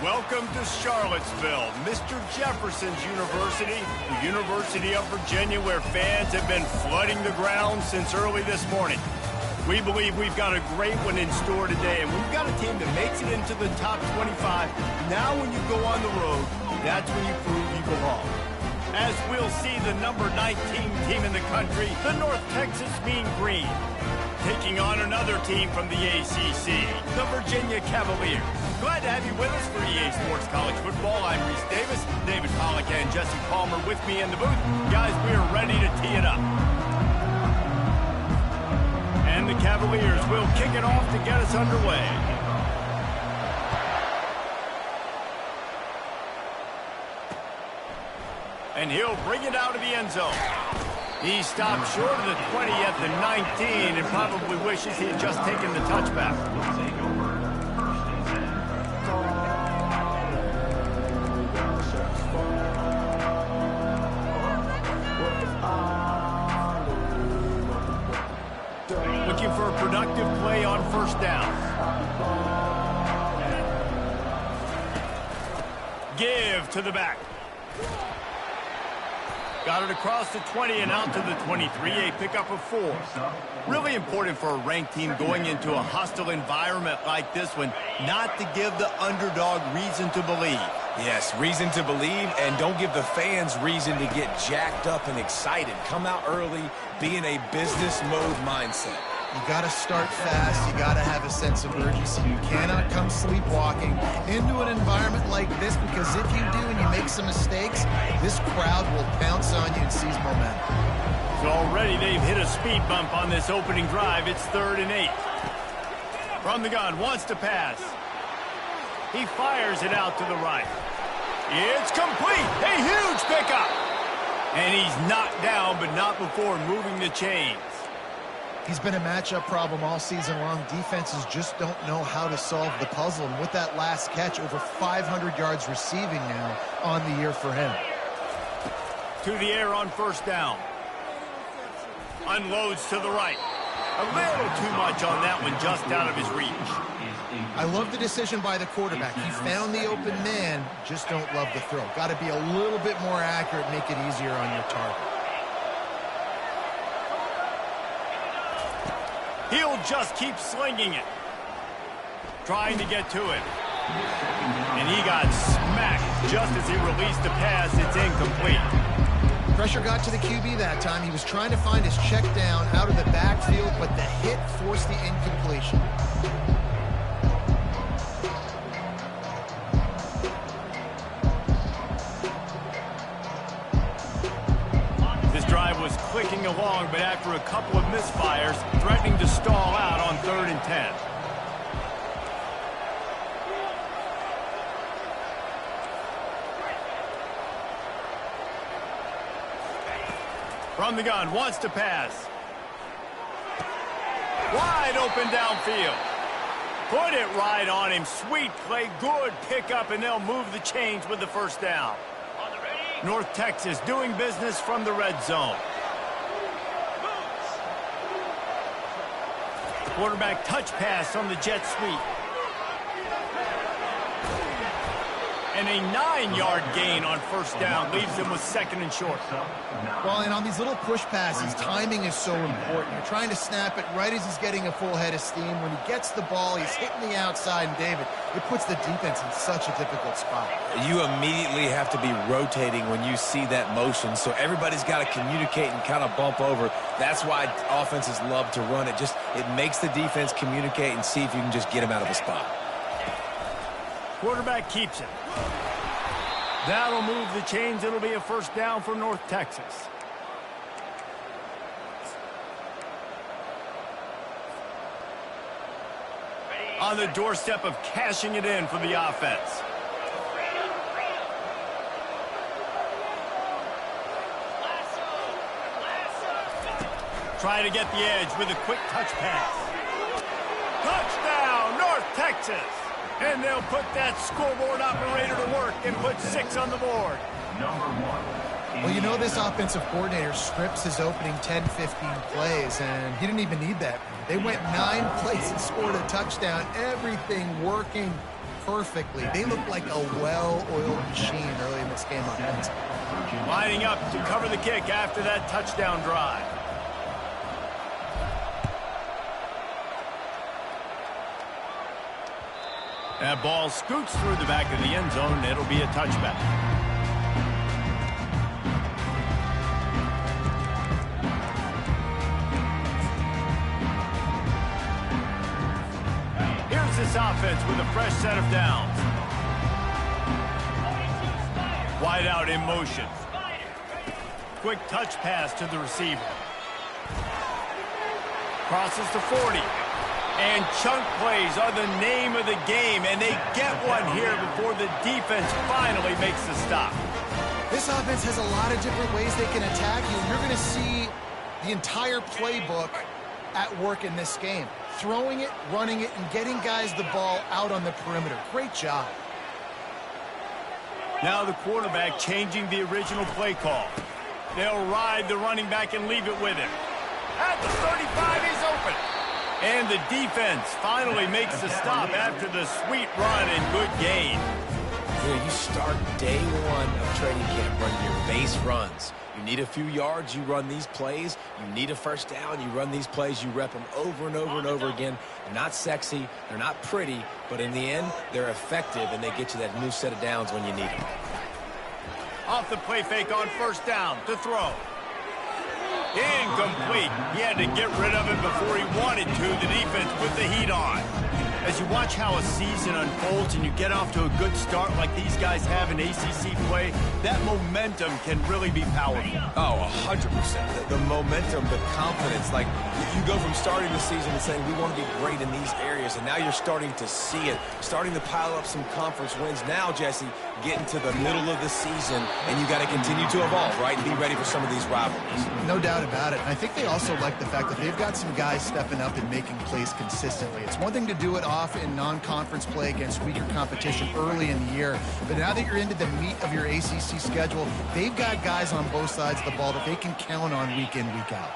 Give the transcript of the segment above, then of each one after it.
Welcome to Charlottesville, Mr. Jefferson's University, the University of Virginia, where fans have been flooding the ground since early this morning. We believe we've got a great one in store today, and we've got a team that makes it into the top 25. Now when you go on the road, that's when you prove you belong. As we'll see the number 19 team in the country, the North Texas Mean Green, taking on another team from the ACC, the Virginia Cavaliers. Glad to have you with us for EA Sports College Football. I'm Reese Davis, David Pollack and Jesse Palmer with me in the booth. Guys, we are ready to tee it up. And the Cavaliers will kick it off to get us underway. And he'll bring it out of the end zone. He stopped short of the 20 at the 19 and probably wishes he had just taken the touchback. Looking for a productive play on first down. Give to the back. Got it across the 20 and out to the 23, a pickup of 4. Really important for a ranked team going into a hostile environment like this one, not to give the underdog reason to believe. Yes, reason to believe, and don't give the fans reason to get jacked up and excited. Come out early, be in a business mode mindset. You got to start fast. You got to have a sense of urgency. You cannot come sleepwalking into an environment like this, because if you do and you make some mistakes, this crowd will pounce on you and seize momentum. So already they've hit a speed bump on this opening drive. It's 3rd and 8. From the gun, wants to pass. He fires it out to the right. It's complete. A huge pickup. And he's knocked down, but not before moving the chains. He's been a matchup problem all season long. Defenses just don't know how to solve the puzzle. And with that last catch, over 500 yards receiving now on the year for him. To the air on first down. Unloads to the right. A little too much on that one, just out of his reach. I love the decision by the quarterback. He found the open man, just don't love the throw. Got to be a little bit more accurate, make it easier on your target. He'll just keep slinging it. Trying to get to it. And he got smacked just as he released the pass. It's incomplete. Pressure got to the QB that time. He was trying to find his check down out of the backfield, but the hit forced the incompletion. This drive was clicking along, but after a couple of misfires, threatening to stall out on 3rd and 10. From the gun, wants to pass. Wide open downfield. Put it right on him. Sweet play, good pickup, and they'll move the chains with the first down. North Texas doing business from the red zone. Quarterback touch pass on the jet sweep. And a 9-yard gain on first down leaves him with 2nd and short. Well, and on these little push passes, timing is so important. You're trying to snap it right as he's getting a full head of steam. When he gets the ball, he's hitting the outside, and David, it puts the defense in such a difficult spot. You immediately have to be rotating when you see that motion, so everybody's got to communicate and kind of bump over. That's why offenses love to run it. It makes the defense communicate and see if you can just get him out of a spot. Quarterback keeps it. That'll move the chains. It'll be a first down for North Texas. On the doorstep of cashing it in for the offense. Trying to get the edge with a quick touch pass. Touchdown, North Texas! And they'll put that scoreboard operator to work and put 6 on the board. Well, you know this offensive coordinator strips his opening 10, 15 plays, and he didn't even need that. They went 9 plays and scored a touchdown. Everything working perfectly. They look like a well-oiled machine early in this game offensively. Lining up to cover the kick after that touchdown drive. That ball scoots through the back of the end zone. It'll be a touchback. Here's this offense with a fresh set of downs. Wide out in motion. Quick touch pass to the receiver. Crosses to 40. And chunk plays are the name of the game, and they get one here before the defense finally makes the stop. This offense has a lot of different ways they can attack you. You're going to see the entire playbook at work in this game. Throwing it, running it, and getting guys the ball out on the perimeter. Great job. Now the quarterback changing the original play call. They'll ride the running back and leave it with him. At the 35, he's open. And the defense finally makes the stop after the sweet run and good gain. You start day one of training camp running your base runs. You need a few yards, you run these plays. You need a first down, you run these plays. You rep them over and over and over again. They're not sexy, they're not pretty, but in the end, they're effective, and they get you that new set of downs when you need them. Off the play fake on first down to throw. Incomplete. He had to get rid of it before he wanted to. The defense put the heat on. As you watch how a season unfolds and you get off to a good start like these guys have in ACC play, that momentum can really be powerful. Oh, 100%. The momentum, the confidence. Like, you go from starting the season and saying, we want to be great in these areas, and now you're starting to see it, starting to pile up some conference wins. Now, Jesse, getting to the middle of the season, and you got to continue to evolve, right, and be ready for some of these rivalries. No doubt about it. I think they also like the fact that they've got some guys stepping up and making plays consistently. It's one thing to do it off in non-conference play against weaker competition early in the year, but now that you're into the meat of your ACC schedule, they've got guys on both sides of the ball that they can count on week in, week out.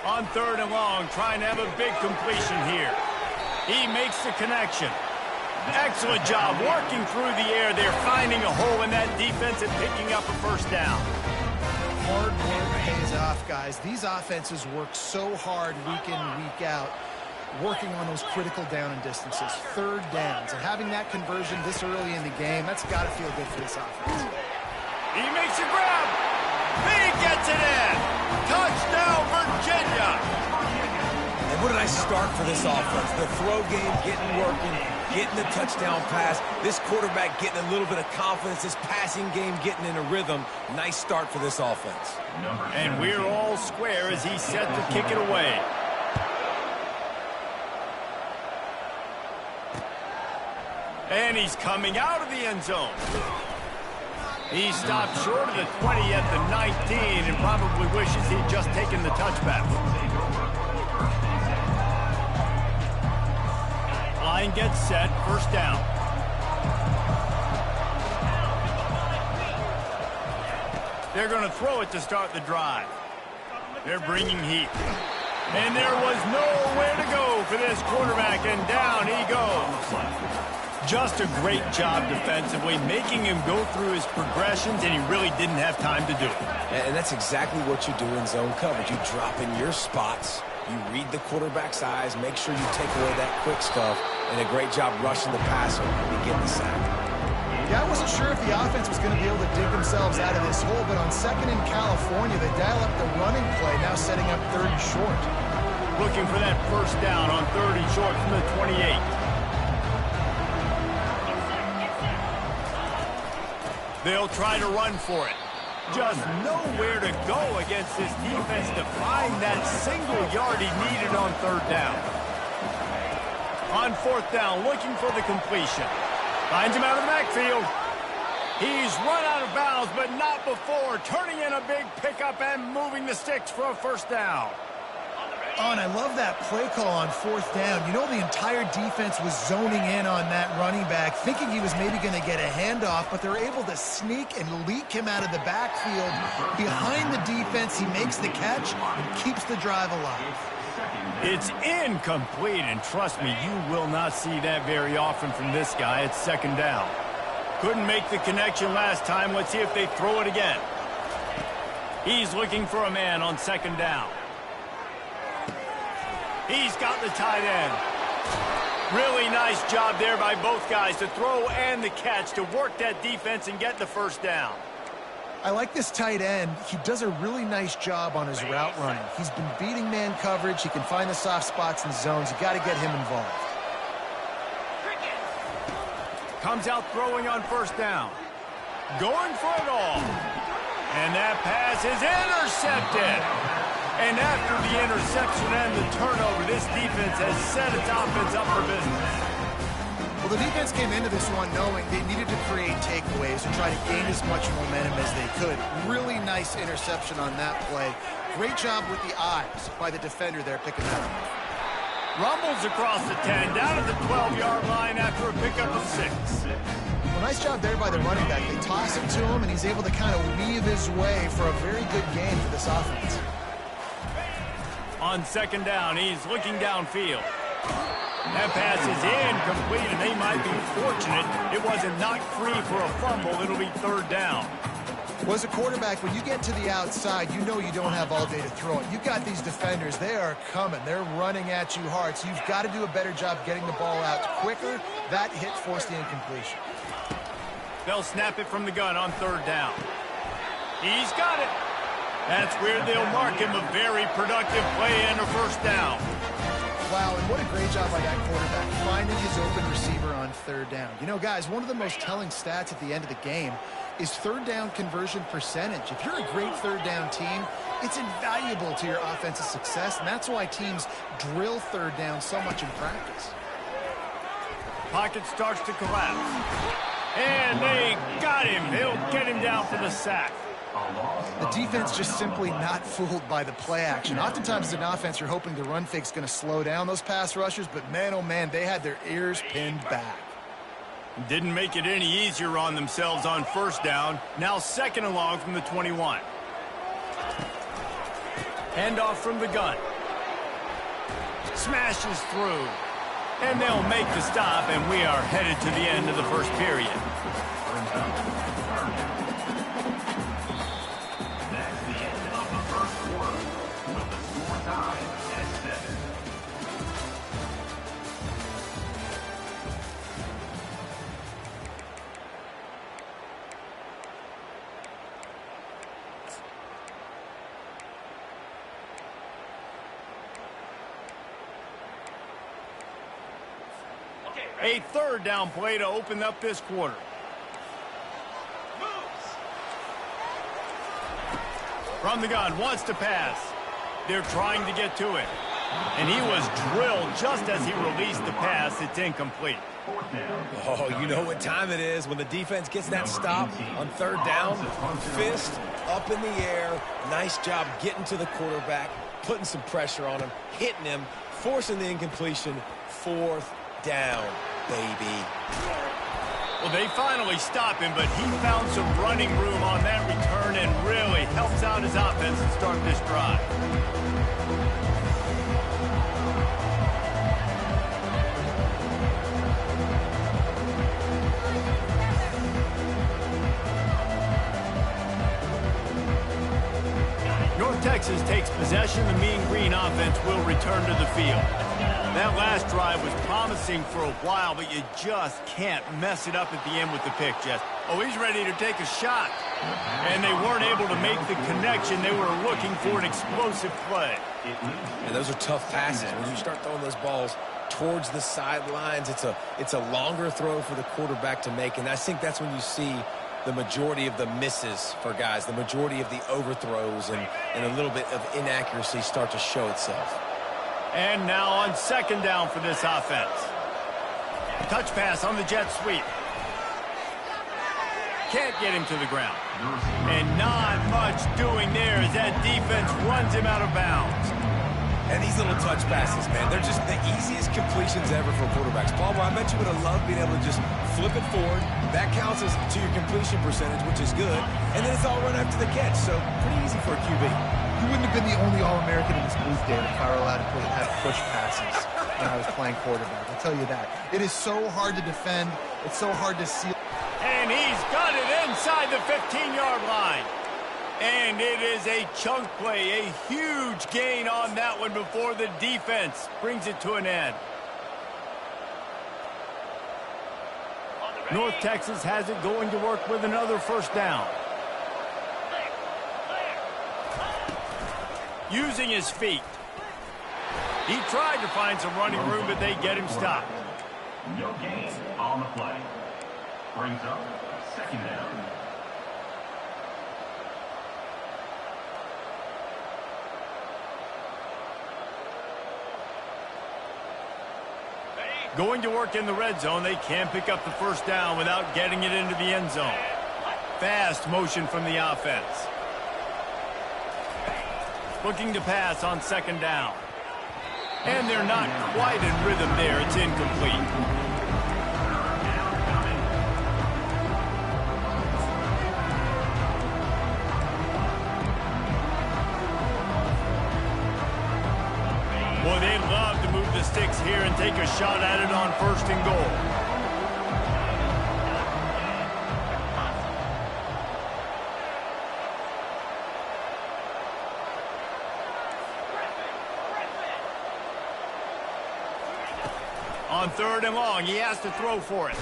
On third and long, trying to have a big completion here. He makes the connection. Excellent job working through the air. They're finding a hole in that defense and picking up a first down. Hard work pays off, guys. These offenses work so hard week in, week out, working on those critical down and distances, third downs, and having that conversion this early in the game, that's got to feel good for this offense. He makes a grab. He gets it in. Touchdown, Virginia. And what did I start for this offense? The throw game getting working, getting the touchdown pass, this quarterback getting a little bit of confidence, this passing game getting in a rhythm. Nice start for this offense. And we're all square as he's set to kick it away. And he's coming out of the end zone. He stopped short of the 20 at the 19 and probably wishes he'd just taken the touchback. Line gets set, first down. They're going to throw it to start the drive. They're bringing heat. And there was nowhere to go for this quarterback, and down he goes. Just a great job defensively, making him go through his progressions, and he really didn't have time to do it. And that's exactly what you do in zone coverage. You drop in your spots, you read the quarterback's eyes, make sure you take away that quick stuff, and a great job rushing the passer and getting the sack. Yeah, I wasn't sure if the offense was going to be able to dig themselves out of this hole, but on second in California, they dial up the running play, now setting up third and short. Looking for that first down on third and short from the 28. They'll try to run for it. Just nowhere to go against this defense to find that single yard he needed on third down. On fourth down, looking for the completion. Finds him out of the backfield. He's run out of bounds, but not before. Turning in a big pickup and moving the sticks for a first down. Oh, and I love that play call on fourth down. You know, the entire defense was zoning in on that running back, thinking he was maybe going to get a handoff, but they're able to sneak and leak him out of the backfield. Behind the defense, he makes the catch and keeps the drive alive. It's incomplete, and trust me, you will not see that very often from this guy. It's second down. Couldn't make the connection last time. Let's see if they throw it again. He's looking for a man on second down. He's got the tight end. Really nice job there by both guys to throw and the catch to work that defense and get the first down. I like this tight end. He does a really nice job on his route running. He's been beating man coverage. He can find the soft spots in the zones. You got to get him involved. Comes out throwing on first down. Going for it all. And that pass is intercepted. And after the interception and the turnover, this defense has set its offense up for business. Well, the defense came into this one knowing they needed to create takeaways and try to gain as much momentum as they could. Really nice interception on that play. Great job with the eyes by the defender there picking that up. Rumbles across the 10, down at the 12-yard line after a pickup of 6. Well, nice job there by the running back. They toss it to him, and he's able to kind of weave his way for a very good game for this offense. On second down, he's looking downfield. That pass is incomplete, and they might be fortunate it wasn't knocked free for a fumble. It'll be third down. Well, as a quarterback, when you get to the outside, you know you don't have all day to throw it. You've got these defenders. They are coming. They're running at you hard, so you've got to do a better job getting the ball out quicker. That hit forced the incompletion. They'll snap it from the gun on third down. He's got it. That's where they'll mark him a very productive play and a first down. Wow, and what a great job by that quarterback, finding his open receiver on third down. You know, guys, one of the most telling stats at the end of the game is third down conversion percentage. If you're a great third down team, it's invaluable to your offensive success, and that's why teams drill third down so much in practice. Pocket starts to collapse. And they got him. They'll get him down for the sack. The defense just simply not fooled by the play action. Oftentimes as an offense, you're hoping the run fake's going to slow down those pass rushers, but man, oh man, they had their ears pinned back. Didn't make it any easier on themselves on first down. Now second and long from the 21. Handoff from the gun. Smashes through. And they'll make the stop, and we are headed to the end of the first period. A third down play to open up this quarter. From the gun, wants to pass. They're trying to get to it. And he was drilled just as he released the pass. It's incomplete. Oh, you know what time it is when the defense gets that stop on third down. Fist up in the air. Nice job getting to the quarterback, putting some pressure on him, hitting him, forcing the incompletion. Fourth down, baby. Well, they finally stop him, but he found some running room on that return and really helps out his offense to start this drive. North Texas takes possession. The Mean Green offense will return to the field. That last drive was promising for a while, but you just can't mess it up at the end with the pick, Jess. Oh, he's ready to take a shot. And they weren't able to make the connection. They were looking for an explosive play. And those are tough passes. When you start throwing those balls towards the sidelines, it's a longer throw for the quarterback to make. And I think that's when you see the majority of the misses for guys, the majority of the overthrows and a little bit of inaccuracy start to show itself. And now on second down for this offense. Touch pass on the jet sweep. Can't get him to the ground. And not much doing there as that defense runs him out of bounds. And these little touch passes, man, they're just the easiest completions ever for quarterbacks. Palmer, I bet you would have loved being able to just flip it forward. That counts as to your completion percentage, which is good. And then it's all run after the catch, so pretty easy for a QB. wouldn't have been the only All-American in this booth, David, if I were allowed to have push passes when I was playing quarterback. I'll tell you that. It is so hard to defend. It's so hard to seal. And he's got it inside the 15-yard line. And it is a chunk play, a huge gain on that one before the defense brings it to an end. North Texas has it going to work with another first down. Using his feet. He tried to find some running room, but they get him stopped. No gain on the play. Brings up second down. Going to work in the red zone. They can't pick up the first down without getting it into the end zone. Fast motion from the offense. Looking to pass on second down. And they're not quite in rhythm there. It's incomplete. Boy, they love to move the sticks here and take a shot at it on first and goal. On third and long, he has to throw for it.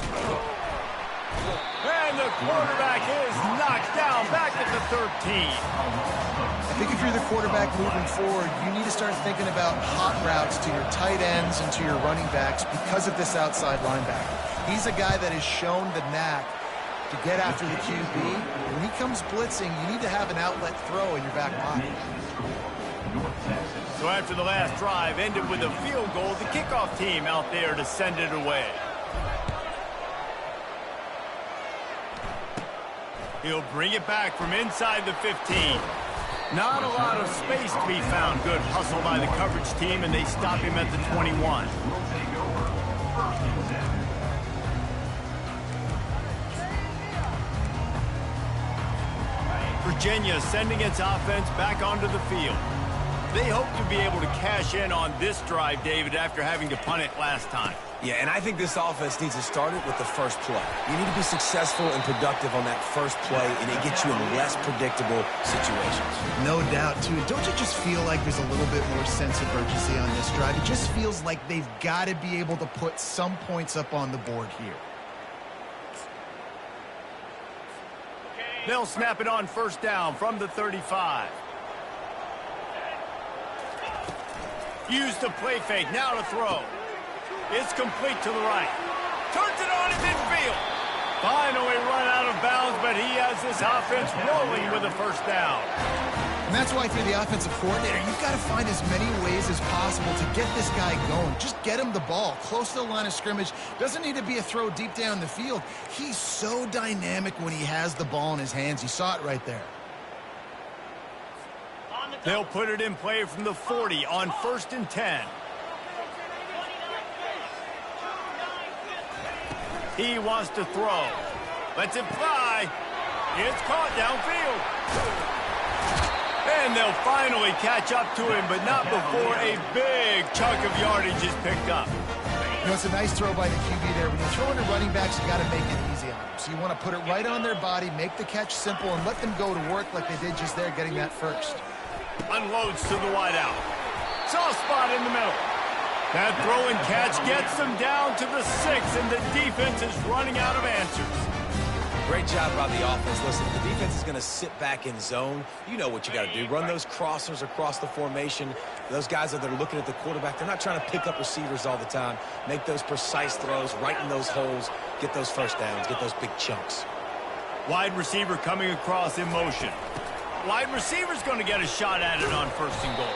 And the quarterback is knocked down back at the 13. I think if you're the quarterback moving forward, you need to start thinking about hot routes to your tight ends and to your running backs because of this outside linebacker. He's a guy that has shown the knack to get after the QB. When he comes blitzing, you need to have an outlet throw in your back pocket. So after the last drive ended with a field goal, the kickoff team out there to send it away. He'll bring it back from inside the 15. Not a lot of space to be found. Good hustle by the coverage team, and they stop him at the 21. Virginia sending its offense back onto the field. They hope to be able to cash in on this drive, David, after having to punt it last time. Yeah, and I think this offense needs to start it with the first play. You need to be successful and productive on that first play, and it gets you in less predictable situations. No doubt, too. Don't you just feel like there's a little bit more sense of urgency on this drive? It just feels like they've got to be able to put some points up on the board here. They'll snap it on first down from the 35. Use the play fake, now to throw. It's complete to the right. Turns it on in midfield. Finally run out of bounds, but he has this offense rolling with a first down. And that's why, if you're the offensive coordinator, you've got to find as many ways as possible to get this guy going. Just get him the ball close to the line of scrimmage. Doesn't need to be a throw deep down the field. He's so dynamic when he has the ball in his hands. You saw it right there. They'll put it in play from the 40 on first and 10. He wants to throw. Lets it fly. It's caught downfield. And they'll finally catch up to him, but not before a big chunk of yardage is picked up. You know, it's a nice throw by the QB there. When you're throwing to running backs, you got to make it easy on them. So you want to put it right on their body, make the catch simple, and let them go to work like they did just there, getting that first. Unloads to the wideout. Soft spot in the middle. That throw and catch gets them down to the 6, and the defense is running out of answers. Great job by the offense. Listen, if the defense is going to sit back in zone, you know what you got to do. Run those crossers across the formation. Those guys that are looking at the quarterback, they're not trying to pick up receivers all the time. Make those precise throws, right in those holes, get those first downs, get those big chunks. Wide receiver coming across in motion. Wide receiver's going to get a shot at it on first and goal.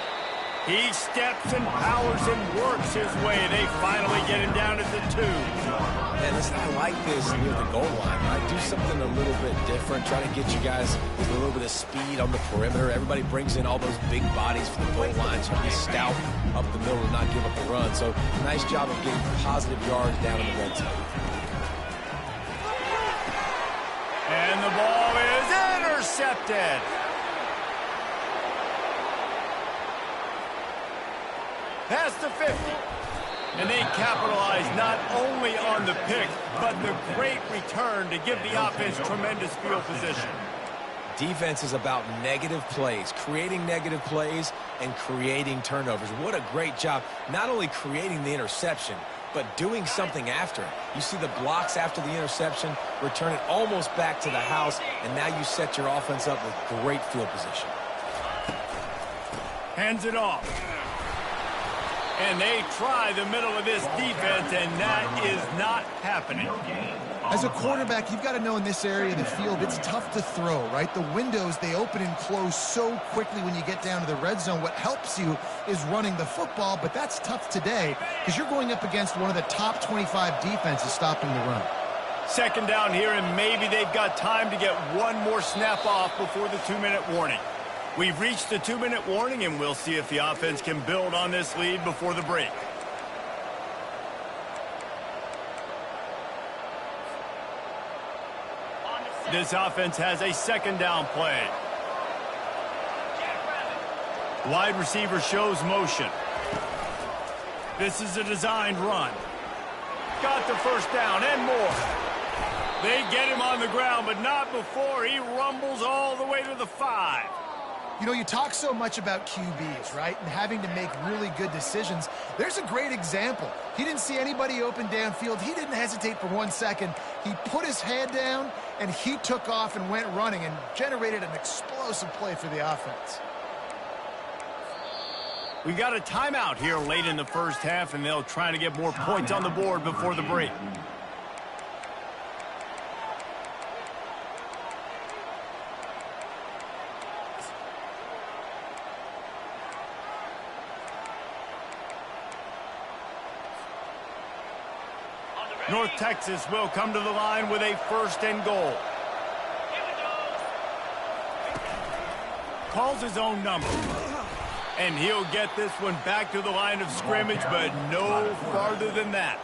He steps and powers and works his way. They finally get him down at the 2. And listen, I like this near the goal line, right? Do something a little bit different. Try to get you guys with a little bit of speed on the perimeter. Everybody brings in all those big bodies for the goal line, so be stout up the middle and not give up the run. So nice job of getting positive yards down in the red zone. And the ball is intercepted. Past the 50. And they capitalize not only on the pick, but the great return to give the offense tremendous field position. Defense is about negative plays, creating negative plays and creating turnovers. What a great job, not only creating the interception, but doing something after it. You see the blocks after the interception, return it almost back to the house, and now you set your offense up with great field position. Hands it off. And they try the middle of this defense, and that is not happening. As a quarterback, you've got to know in this area of the field, it's tough to throw, right? The windows, they open and close so quickly when you get down to the red zone. What helps you is running the football, but that's tough today because you're going up against one of the top 25 defenses stopping the run. Second down here, and maybe they've got time to get one more snap off before the 2-minute warning. We've reached the 2-minute warning, and we'll see if the offense can build on this lead before the break. This offense has a second down play. Wide receiver shows motion. This is a designed run. Got the first down and more. They get him on the ground, but not before he rumbles all the way to the 5. You know, you talk so much about QBs, right, and having to make really good decisions. There's a great example. He didn't see anybody open downfield. He didn't hesitate for 1 second. He put his head down, and he took off and went running and generated an explosive play for the offense. We got a timeout here late in the first half, and they'll try to get more points on the board before the break. North Texas will come to the line with a 1st and goal. Calls his own number. And he'll get this one back to the line of scrimmage, but no farther than that.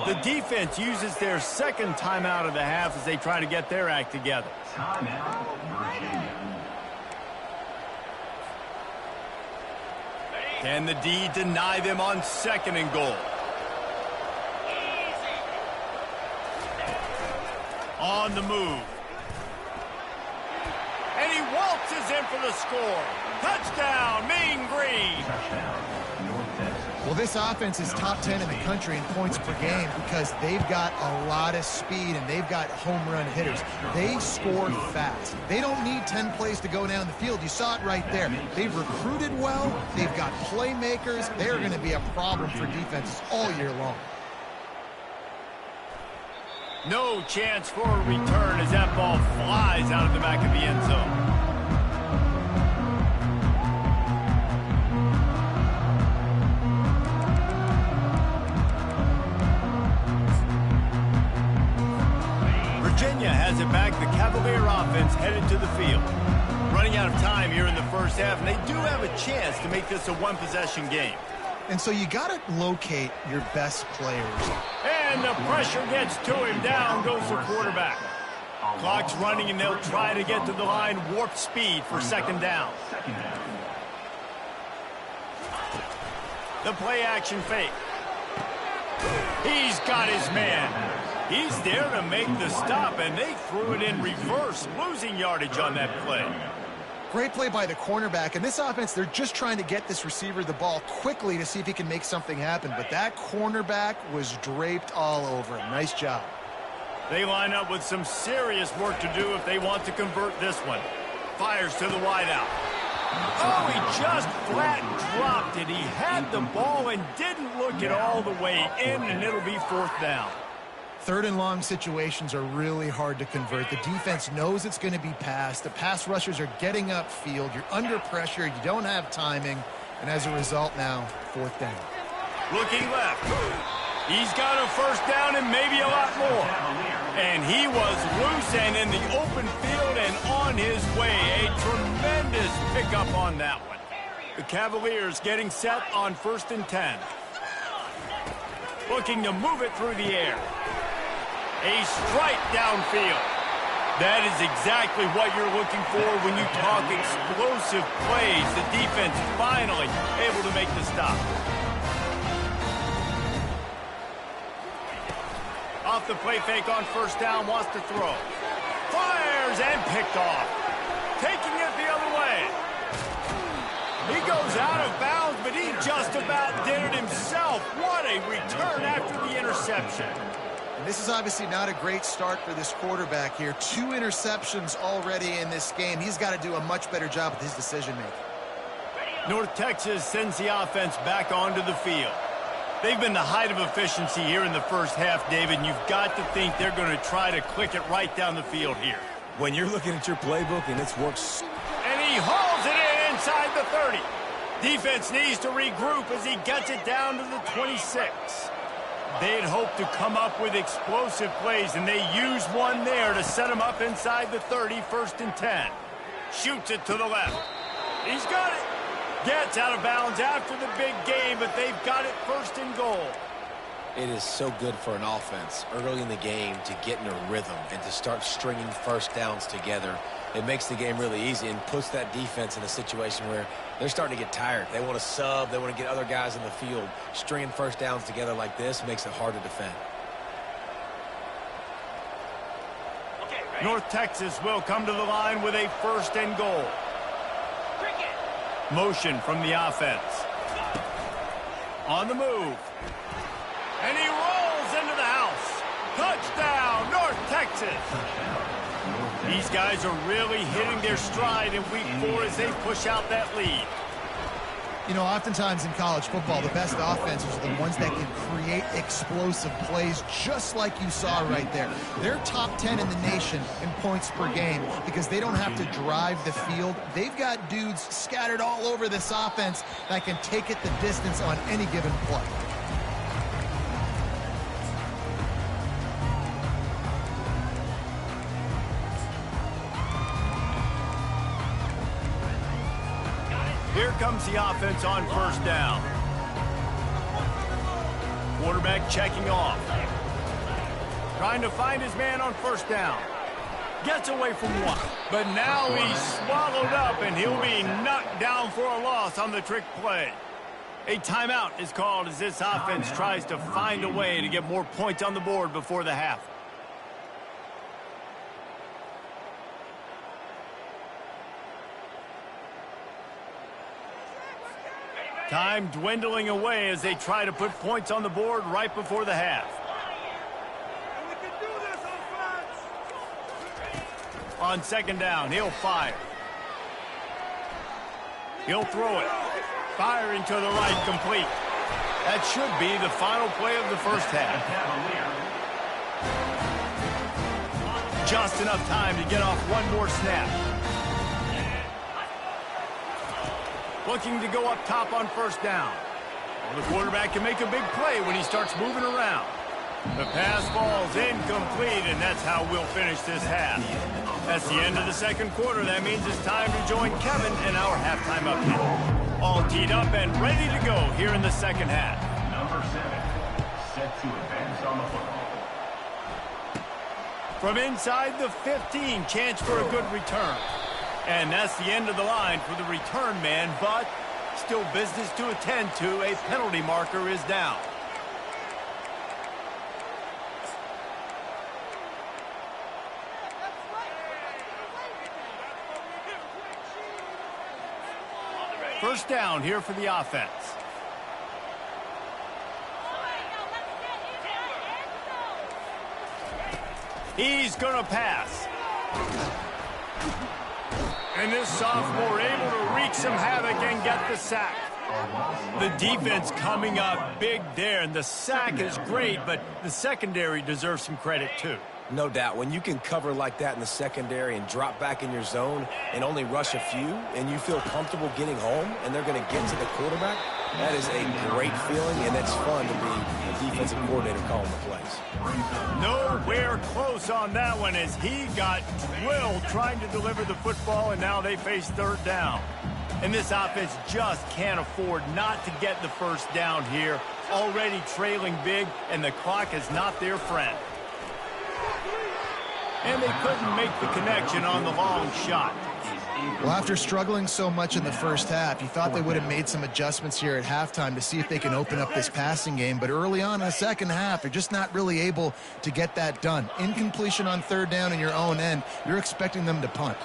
The defense uses their second timeout of the half as they try to get their act together. Can the D deny them on 2nd and goal? On the move. And he waltzes in for the score. Touchdown, Mean Green. Well, this offense is top 10 in the country in points per game because they've got a lot of speed and they've got home run hitters. They score fast. They don't need 10 plays to go down the field. You saw it right there. They've recruited well. They've got playmakers. They're going to be a problem for defenses all year long. No chance for a return as that ball flies out of the back of the end zone. Virginia has it back. The Cavalier offense headed to the field. Running out of time here in the first half, and they do have a chance to make this a one-possession game. And so you got to locate your best players. And the pressure gets to him. Down goes the quarterback. Clock's running, and they'll try to get to the line. Warp speed for 2nd down. The play action fake. He's got his man. He's there to make the stop, and they threw it in reverse, losing yardage on that play. Great play by the cornerback. And this offense, they're just trying to get this receiver the ball quickly to see if he can make something happen. But that cornerback was draped all over him. Nice job. They line up with some serious work to do if they want to convert this one. Fires to the wideout. Oh, he just flat dropped it. He had the ball and didn't look it all the way in, and it'll be 4th down. 3rd and long situations are really hard to convert. The defense knows it's going to be passed. The pass rushers are getting upfield. You're under pressure. You don't have timing. And as a result now, 4th down. Looking left. He's got a 1st down and maybe a lot more. And he was loose and in the open field and on his way. A tremendous pickup on that one. The Cavaliers getting set on 1st and 10. Looking to move it through the air. A strike downfield. That is exactly what you're looking for when you talk explosive plays. The defense finally able to make the stop. Off the play fake on first down, wants to throw. Fires and picked off. Taking it the other way. He goes out of bounds, but he just about did it himself. What a return after the interception. And this is obviously not a great start for this quarterback here. 2 interceptions already in this game. He's got to do a much better job with his decision-making. North Texas sends the offense back onto the field. They've been the height of efficiency here in the first half, David, and you've got to think they're going to try to click it right down the field here. When you're looking at your playbook and it's worked. And he hauls it in inside the 30. Defense needs to regroup as he gets it down to the 26. They'd hoped to come up with explosive plays, and they used one there to set him up inside the 30, 1st and 10. Shoots it to the left. He's got it. Gets out of bounds after the big game, but they've got it 1st and goal. It is so good for an offense early in the game to get in a rhythm and to start stringing first downs together. It makes the game really easy and puts that defense in a situation where they're starting to get tired. They want to sub. They want to get other guys in the field. Stringing first downs together like this makes it hard to defend. North Texas will come to the line with a 1st and goal. Motion from the offense. On the move. And he rolls into the house. Touchdown, North Texas. These guys are really hitting their stride in week 4 as they push out that lead. You know, oftentimes in college football, the best offenses are the ones that can create explosive plays, just like you saw right there. They're top 10 in the nation in points per game because they don't have to drive the field. They've got dudes scattered all over this offense that can take it the distance on any given play. Here comes the offense on 1st down. Quarterback checking off. Trying to find his man on 1st down. Gets away from one. But now he's swallowed up, and he'll be knocked down for a loss on the trick play. A timeout is called as this offense tries to find a way to get more points on the board before the half. Time dwindling away as they try to put points on the board right before the half. On 2nd down, he'll fire. He'll throw it. Firing to the right, complete. That should be the final play of the first half. Just enough time to get off one more snap. Looking to go up top on 1st down. Well, the quarterback can make a big play when he starts moving around. The pass falls incomplete, and that's how we'll finish this half. That's the end of the 2nd quarter. That means it's time to join Kevin in our halftime update. All teed up and ready to go here in the 2nd half. Number 7, set to advance on the football. From inside the 15, chance for a good return. And that's the end of the line for the return man, but still business to attend to. A penalty marker is down. First down here for the offense. He's going to pass. And this sophomore able to wreak some havoc and get the sack. The defense coming up big there, and the sack is great, but the secondary deserves some credit too. No doubt. When you can cover like that in the secondary and drop back in your zone and only rush a few, and you feel comfortable getting home, and they're going to get to the quarterback, that is a great feeling, and it's fun to be a defensive coordinator calling the plays. Nowhere close on that one as he got drilled trying to deliver the football, and now they face 3rd down. And this offense just can't afford not to get the first down here. Already trailing big, and the clock is not their friend. and they couldn't make the connection on the long shot. Well, after struggling so much in the first half, you thought they would have made some adjustments here at halftime to see if they can open up this passing game. But early on in the second half, they're just not really able to get that done. Incompletion on third down in your own end, you're expecting them to punt.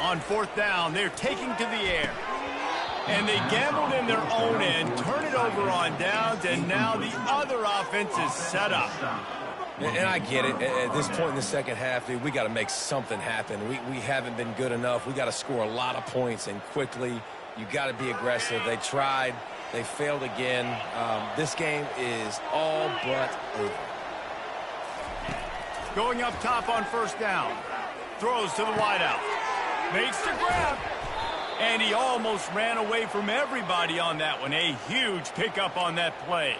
On fourth down, they're taking to the air. And they gambled in their own end, turn it over on downs, and now the other offense is set up. And I get it. At this point in the second half, dude, we got to make something happen. We haven't been good enough. We got to score a lot of points and quickly. You got to be aggressive. They tried. They failed again. This game is all but over. Going up top on first down. Throws to the wideout. Makes the grab. And he almost ran away from everybody on that one. A huge pickup on that play.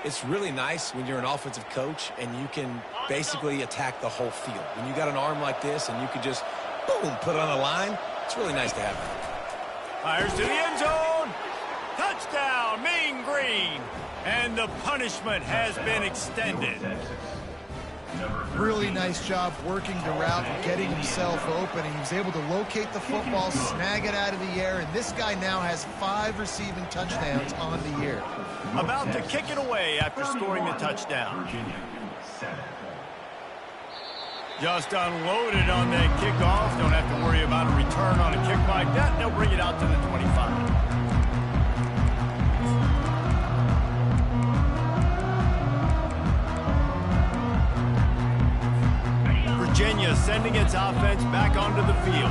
It's really nice when you're an offensive coach and you can basically attack the whole field. When you got an arm like this and you can just, boom, put it on the line, it's really nice to have that. Fires to the end zone. Touchdown, Mean Green. And the punishment has been extended. Really nice job working the route and getting himself open. He was able to locate the football, snag it out of the air, and this guy now has 5 receiving touchdowns on the year. About to kick it away after scoring the touchdown. Just unloaded on that kickoff. Don't have to worry about a return on a kick like that. They'll bring it out to the 25. Virginia sending its offense back onto the field.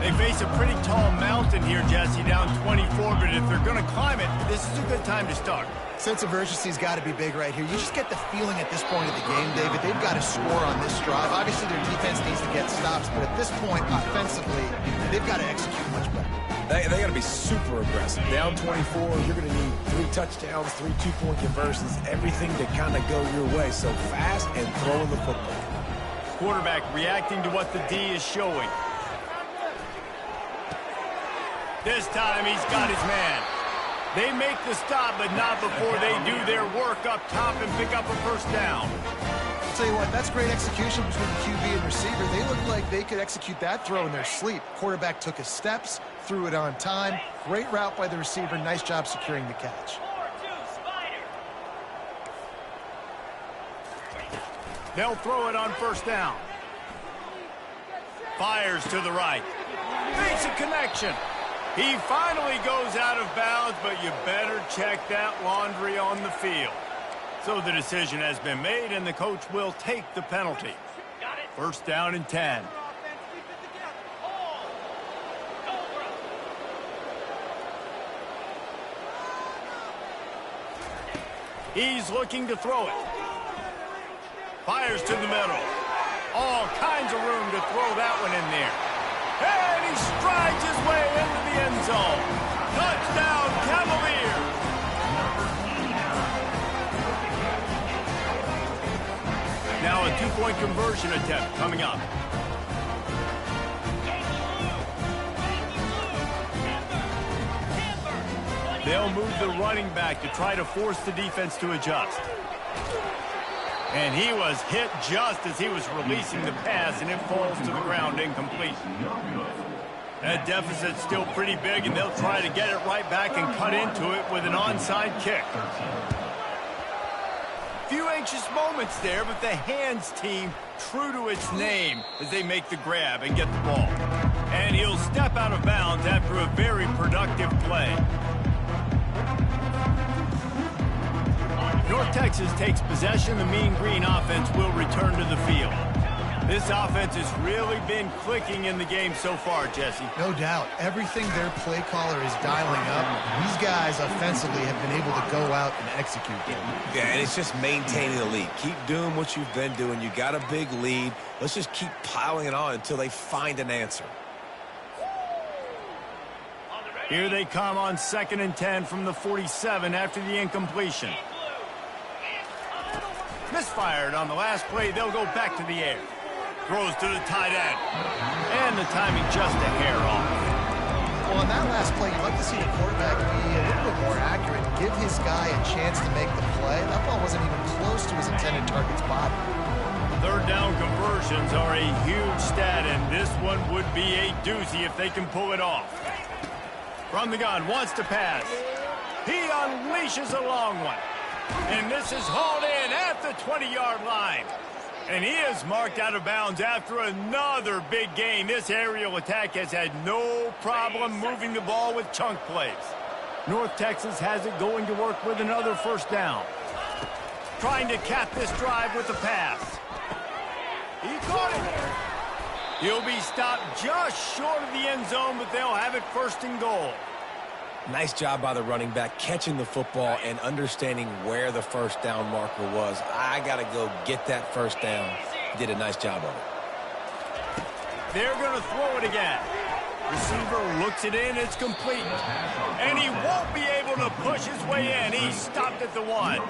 They face a pretty tall mountain here, Jesse, down 24, but if they're going to climb it, this is a good time to start. Sense of urgency's got to be big right here. You just get the feeling at this point of the game, David, they've got to score on this drive. Obviously, their defense needs to get stops, but at this point, offensively, they've got to execute much better. They got to be super aggressive. Down 24, you're going to need 3 touchdowns, 3 two-point conversions, everything to kind of go your way. So fast and throwing the football. Quarterback reacting to what the D is showing. This time he's got his man. They make the stop, but not before they do their work up top and pick up a first down. I'll tell you what, that's great execution between QB and receiver. They look like they could execute that throw in their sleep. Quarterback took his steps, threw it on time. Great route by the receiver. Nice job securing the catch. They'll throw it on first down. Fires to the right. Makes a connection. He finally goes out of bounds, but you better check that laundry on the field. So the decision has been made, and the coach will take the penalty. First down and 10. He's looking to throw it. Fires to the middle. All kinds of room to throw that one in there. And he strides his way into the end zone. Touchdown, Cavaliers. Now a 2-point conversion attempt coming up. They'll move the running back to try to force the defense to adjust. And he was hit just as he was releasing the pass, and it falls to the ground incomplete. That deficit's still pretty big, and they'll try to get it right back and cut into it with an onside kick. Few anxious moments there, but the hands team true to its name as they make the grab and get the ball. And he'll step out of bounds after a very productive play. North Texas takes possession. The Mean Green offense will return to the field. This offense has really been clicking in the game so far, Jesse. No doubt. Everything their play caller is dialing up, these guys offensively have been able to go out and execute them. Yeah, and it's just maintaining the lead. Keep doing what you've been doing. You got a big lead. Let's just keep piling it on until they find an answer. Here they come on 2nd and 10 from the 47 after the incompletion. Misfired on the last play. They'll go back to the air. Throws to the tight end. And the timing just a hair off. Well, on that last play, you'd like to see the quarterback be a little bit more accurate and give his guy a chance to make the play. That ball wasn't even close to his intended target's body. Third down conversions are a huge stat, and this one would be a doozy if they can pull it off. From the gun, wants to pass. He unleashes a long one. And this is hauled in at the 20-yard line. And he is marked out of bounds after another big gain. This aerial attack has had no problem moving the ball with chunk plays. North Texas has it going to work with another first down. Trying to cap this drive with the pass. He caught it. He'll be stopped just short of the end zone, but they'll have it first and goal. Nice job by the running back catching the football and understanding where the first down marker was. I got to go get that first down. He did a nice job of it. They're going to throw it again. Receiver looks it in. It's complete. And he won't be able to push his way in. He's stopped at the 1.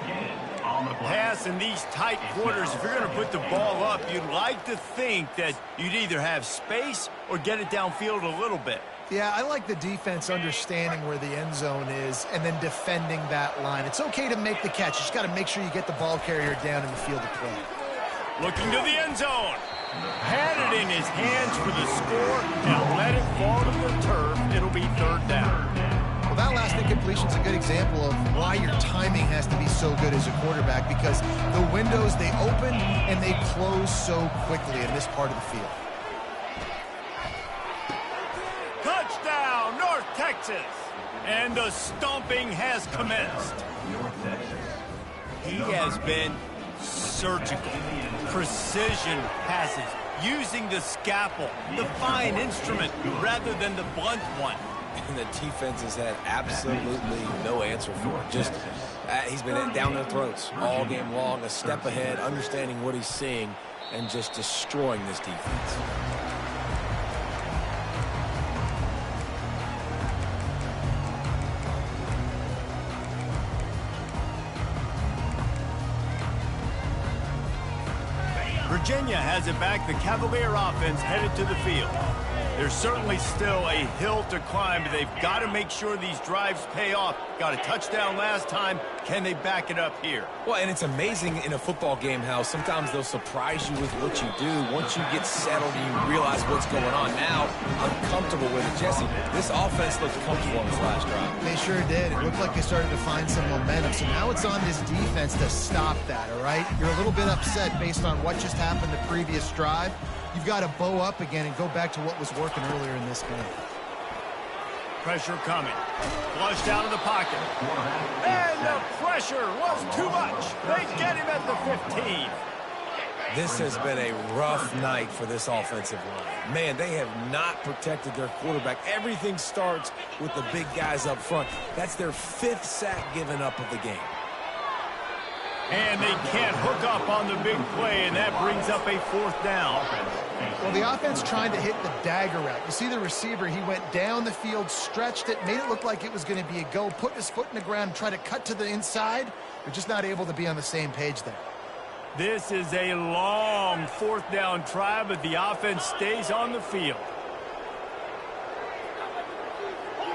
Pass in these tight quarters, if you're going to put the ball up, you'd like to think that you'd either have space or get it downfield a little bit. Yeah, I like the defense understanding where the end zone is and then defending that line. It's okay to make the catch. You just got to make sure you get the ball carrier down in the field of play. Looking to the end zone. Had it in his hands for the score and let it fall to the turf. It'll be third down. Well, that last incompletion is a good example of why your timing has to be so good as a quarterback, because the windows, they open and they close so quickly in this part of the field. Touchdown, North Texas. And the stomping has commenced. He has been surgical, precision passes, using the scalpel, the fine instrument, rather than the blunt one. And the defense has had absolutely no answer for it. Just, he's been down their throats all game long, a step ahead, understanding what he's seeing, and just destroying this defense. Virginia has it back. The Cavalier offense headed to the field. There's certainly still a hill to climb, but they've got to make sure these drives pay off. Got a touchdown last time. Can they back it up here? Well, and it's amazing in a football game how sometimes they'll surprise you with what you do. Once you get settled and you realize what's going on. Now, I'm comfortable with it. Jesse, this offense looked comfortable on this last drive. They sure did. It looked like they started to find some momentum. So now it's on this defense to stop that, all right? You're a little bit upset based on what just happened the previous drive. You've got to bow up again and go back to what was working earlier in this game. Pressure coming. Flushed out of the pocket. And the pressure was too much. They get him at the 15. This has been a rough night for this offensive line. Man, they have not protected their quarterback. Everything starts with the big guys up front. That's their 5th sack given up of the game. And they can't hook up on the big play, and that brings up a 4th down. Well, the offense trying to hit the dagger route. You see the receiver, he went down the field, stretched it, made it look like it was going to be a go, put his foot in the ground, try to cut to the inside. They're just not able to be on the same page there. This is a long 4th down try, but the offense stays on the field.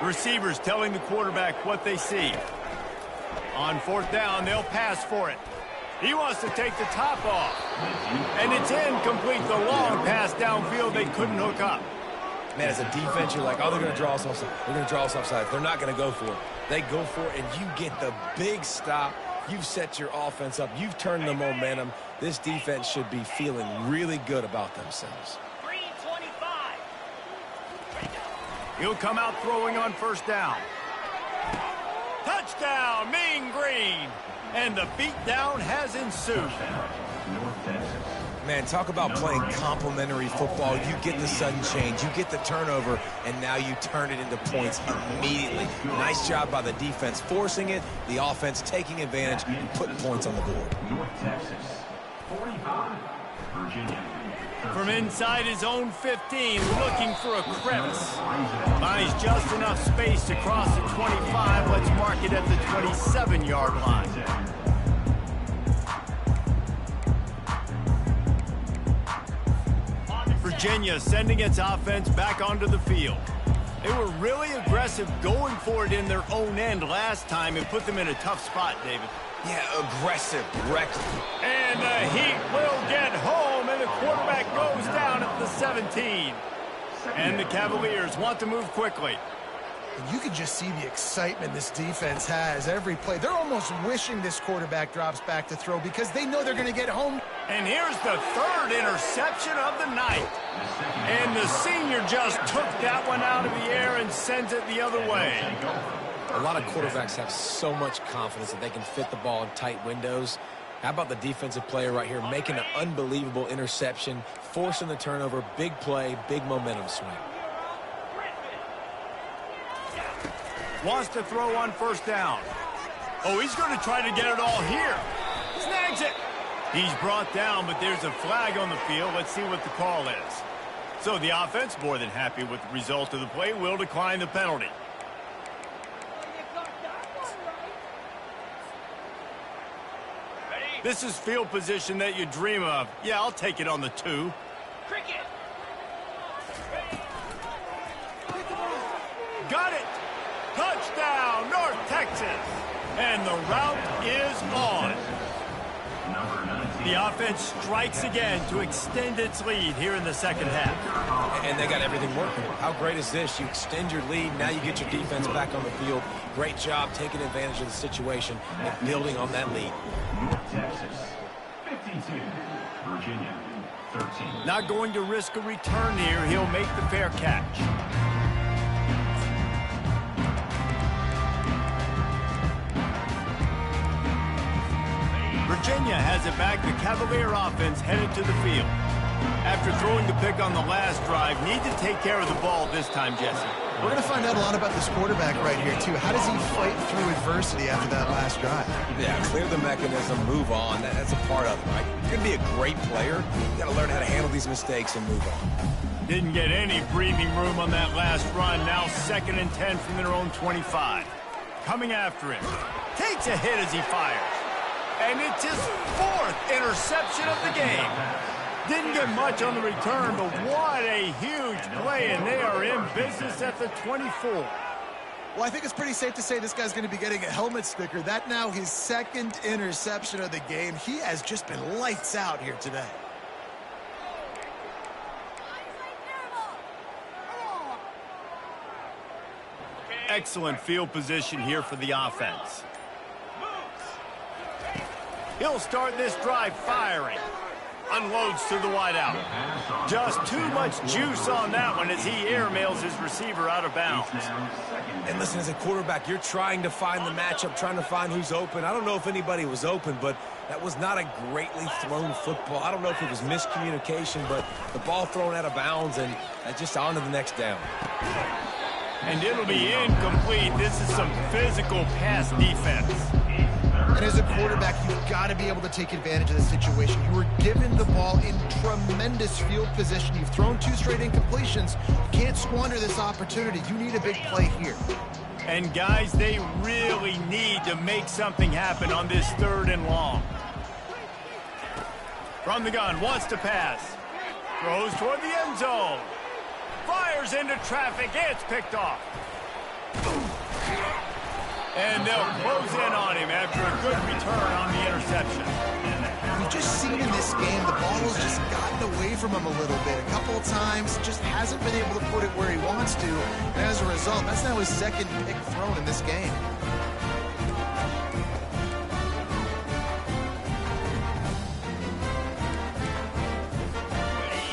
Receivers telling the quarterback what they see. On 4th down, they'll pass for it. He wants to take the top off. And it's incomplete. The long pass downfield, they couldn't hook up. Man, as a defense, you're like, oh, they're going to draw us offside. They're going to draw us offside. They're not going to go for it. They go for it, and you get the big stop. You've set your offense up. You've turned the momentum. This defense should be feeling really good about themselves. 325. He'll come out throwing on 1st down. Touchdown, Mean Green. And the beatdown has ensued. Man, talk about playing complementary football. You get the sudden change, you get the turnover, and now you turn it into points immediately. Nice job by the defense forcing it, the offense taking advantage and putting points on the board. North Texas, 45, Virginia. From inside his own 15, looking for a crevice. Finds just enough space to cross the 25. Let's mark it at the 27-yard line. Virginia sending its offense back onto the field. They were really aggressive going for it in their own end last time and put them in a tough spot, David. Yeah, aggressive, reckless. And the Heat will get home, and the quarterback goes down at the 17. And the Cavaliers want to move quickly. You can just see the excitement this defense has every play. They're almost wishing this quarterback drops back to throw because they know they're going to get home. And here's the third interception of the night. And the senior just took that one out of the air and sends it the other way. A lot of quarterbacks have so much confidence that they can fit the ball in tight windows. How about the defensive player right here making an unbelievable interception, forcing the turnover, big play, big momentum swing. Wants to throw on first down. Oh, he's going to try to get it all here. Snags it. He's brought down, but there's a flag on the field. Let's see what the call is. So the offense, more than happy with the result of the play, will decline the penalty. This is field position that you dream of. Yeah, I'll take it on the 2. Got it. Touchdown, North Texas. And the route is on. The offense strikes again to extend its lead here in the second half. And they got everything working. How great is this? You extend your lead, now you get your defense back on the field. Great job taking advantage of the situation and building on that lead. North Texas, 52. Virginia, 13. Not going to risk a return here. He'll make the fair catch. Virginia has it back. The Cavalier offense headed to the field. After throwing the pick on the last drive, need to take care of the ball this time, Jesse. We're going to find out a lot about this quarterback right here, too. How does he fight through adversity after that last drive? Yeah, clear the mechanism, move on. That's a part of it, right? You're going to be a great player. You got to learn how to handle these mistakes and move on. Didn't get any breathing room on that last run. Now 2nd and 10 from their own 25. Coming after him. Takes a hit as he fires. And it's his 4th interception of the game. Didn't get much on the return, but what a huge play, and they are in business at the 24. Well, I think it's pretty safe to say this guy's going to be getting a helmet sticker. That now his 2nd interception of the game. He has just been lights out here today. Excellent field position here for the offense. He'll start this drive firing. Unloads to the wideout. Just too much juice on that one as he airmails his receiver out of bounds. And listen, as a quarterback, you're trying to find the matchup, trying to find who's open. I don't know if anybody was open, but that was not a greatly thrown football. I don't know if it was miscommunication, but the ball thrown out of bounds and just on to the next down. And it'll be incomplete. This is some physical pass defense. And as a quarterback, you've got to be able to take advantage of the situation. You were given the ball in tremendous field position. You've thrown 2 straight incompletions. You can't squander this opportunity. You need a big play here. And guys, they really need to make something happen on this 3rd and long. From the gun, wants to pass. Throws toward the end zone. Fires into traffic. It's picked off. And they'll close in on him after a good return on the interception. We've just seen in this game the ball has just gotten away from him a little bit. A couple of times, just hasn't been able to put it where he wants to. And as a result, that's now his 2nd pick thrown in this game.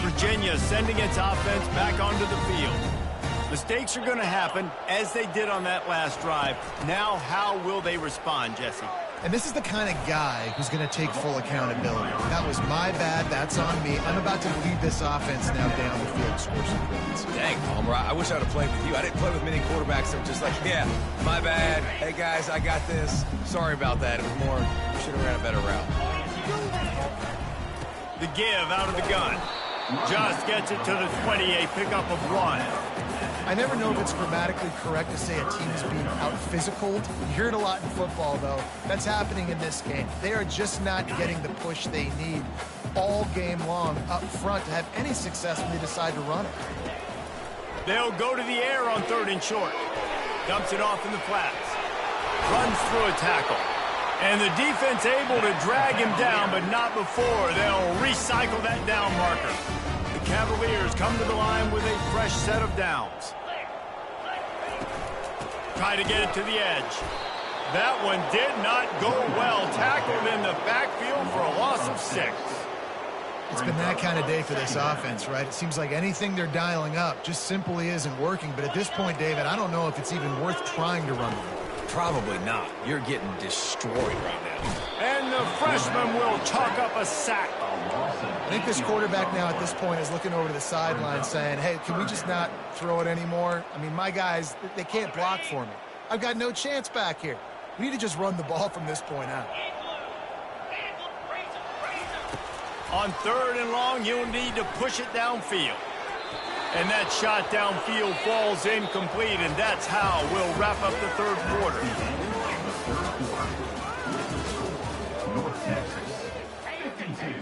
Virginia sending its offense back onto the field. Mistakes are going to happen, as they did on that last drive. Now, how will they respond, Jesse? And this is the kind of guy who's going to take full accountability. That was my bad. That's on me. I'm about to lead this offense now down the field and score some points. Dang, Palmer, I wish I would have played with you. I didn't play with many quarterbacks that were just like, yeah, my bad. Hey, guys, I got this. Sorry about that. It was more, should have ran a better route. The give out of the gun. Just gets it to the 20, a pickup of 1. I never know if it's grammatically correct to say a team is being out-physicaled. You hear it a lot in football, though. That's happening in this game. They are just not getting the push they need all game long up front to have any success when they decide to run it. They'll go to the air on 3rd and short. Dumps it off in the flats. Runs through a tackle. And the defense able to drag him down, but not before. They'll recycle that down marker. The Cavaliers come to the line with a fresh set of downs. Try to get it to the edge. That one did not go well. Tackled in the backfield for a loss of 6. It's been that kind of day for this offense, right? It seems like anything they're dialing up just simply isn't working. But at this point, David, I don't know if it's even worth trying to run them. Probably not. You're getting destroyed right now. And the freshman will chalk up a sack. I think this quarterback now at this point is looking over to the sideline saying, hey, can we just not throw it anymore? I mean, my guys, they can't block for me. I've got no chance back here. We need to just run the ball from this point out. On 3rd and long, you'll need to push it downfield. And that shot downfield falls incomplete, and that's how we'll wrap up the 3rd quarter. North Texas, 52.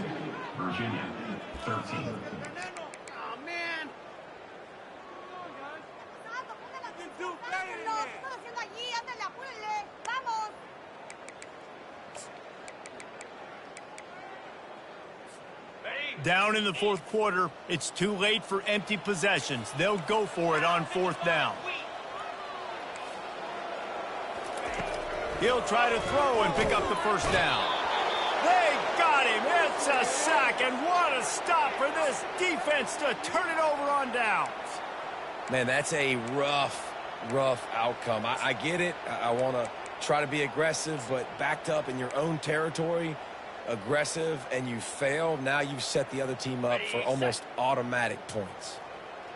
Virginia, 13. Oh, man. Down in the 4th quarter, it's too late for empty possessions. They'll go for it on 4th down. He'll try to throw and pick up the 1st down. They got him. It's a sack, and what a stop for this defense to turn it over on downs. Man, that's a rough outcome. I get it. I want to try to be aggressive, but backed up in your own territory, aggressive, and you fail. Now you've set the other team up for almost automatic points.